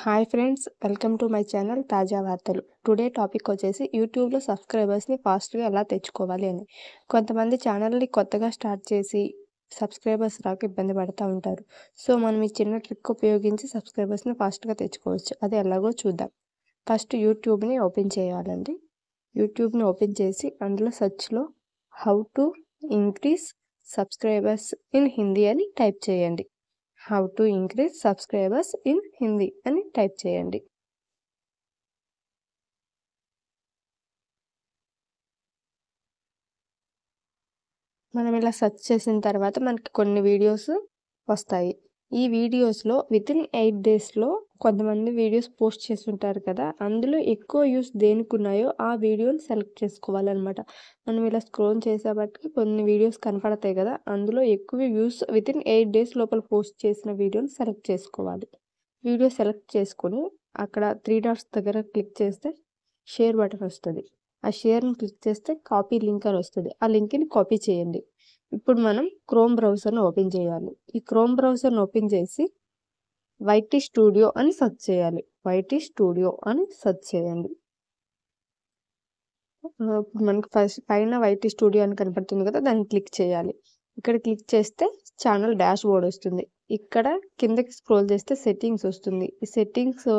Hi friends, welcome to my channel తాజా వార్తలు. Today topic వచ్చేసి యూట్యూబ్లో సబ్స్క్రైబర్స్ని ఫాస్ట్గా ఎలా తెచ్చుకోవాలి అని. కొంతమంది ఛానల్ని కొత్తగా స్టార్ట్ చేసి సబ్స్క్రైబర్స్ రాక ఇబ్బంది పడుతూ ఉంటారు. సో మనం ఈ చిన్న ట్రిక్ ఉపయోగించి సబ్స్క్రైబర్స్ని ఫాస్ట్గా తెచ్చుకోవచ్చు. అది ఎలాగో చూద్దాం. ఫస్ట్ యూట్యూబ్ని ఓపెన్ చేయాలండి. యూట్యూబ్ని ఓపెన్ చేసి అందులో సెర్చ్లో how to increase subscribers in Hindi అని టైప్ చేయండి. How to increase subscribers in Hindi అని టైప్ చేయండి. మనం ఇలా సెర్చ్ చేసిన తర్వాత మనకి కొన్ని వీడియోస్ వస్తాయి. ఈ వీడియోస్లో వితిన్ 8 డేస్లో కొంతమంది వీడియోస్ పోస్ట్ చేస్తుంటారు కదా, అందులో ఎక్కువ వ్యూస్ దేనికి ఉన్నాయో ఆ వీడియోని సెలెక్ట్ చేసుకోవాలన్నమాట. మనం ఇలా స్క్రోల్ చేసేబట్టి కొన్ని వీడియోస్ కనపడతాయి కదా, అందులో ఎక్కువ వ్యూస్ వితిన్ 8 డేస్ లోపల పోస్ట్ చేసిన వీడియోని సెలెక్ట్ చేసుకోవాలి. వీడియో సెలెక్ట్ చేసుకొని అక్కడ 3 డాట్స్ దగ్గర క్లిక్ చేస్తే షేర్ బటన్ వస్తుంది. ఆ షేర్ని క్లిక్ చేస్తే కాపీ లింక్ అని వస్తుంది. ఆ లింక్ని కాపీ చేయండి. ఇప్పుడు మనం క్రోమ్ బ్రౌజర్ని ఓపెన్ చేయాలి. ఈ క్రోమ్ బ్రౌజర్ని ఓపెన్ చేసి వైటీ స్టూడియో అని సెర్చ్ చేయాలి. వైటీ స్టూడియో అని సెర్చ్ చేయండి. ఇప్పుడు మనకు ఫస్ట్ పైన వైటీ స్టూడియో అని కనపడుతుంది కదా, దాన్ని క్లిక్ చేయాలి. ఇక్కడ క్లిక్ చేస్తే ఛానల్ డాష్ బోర్డ్ వస్తుంది. ఇక్కడ కిందకి స్క్రోల్ చేస్తే సెట్టింగ్స్ వస్తుంది. ఈ సెట్టింగ్స్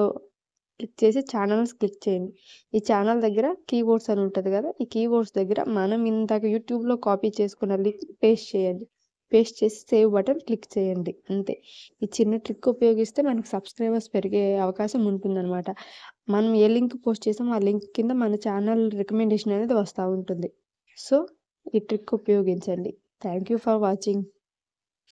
క్లిక్ చేసి ఛానల్స్ క్లిక్ చేయండి. ఈ ఛానల్ దగ్గర కీబోర్డ్స్ అని ఉంటుంది కదా, ఈ కీబోర్డ్స్ దగ్గర మనం ఇందాక యూట్యూబ్లో కాపీ చేసుకున్న లింక్ పేస్ట్ చేయండి. పేస్ట్ చేసి సేవ్ బటన్ క్లిక్ చేయండి. అంతే. ఈ చిన్న ట్రిక్ ఉపయోగిస్తే మనకు సబ్స్క్రైబర్స్ పెరిగే అవకాశం ఉంటుందన్నమాట. మనం ఏ లింక్ పోస్ట్ చేసామో ఆ లింక్ కింద మన ఛానల్ రికమెండేషన్ అనేది వస్తూ ఉంటుంది. సో ఈ ట్రిక్ ఉపయోగించండి. Thank you for watching.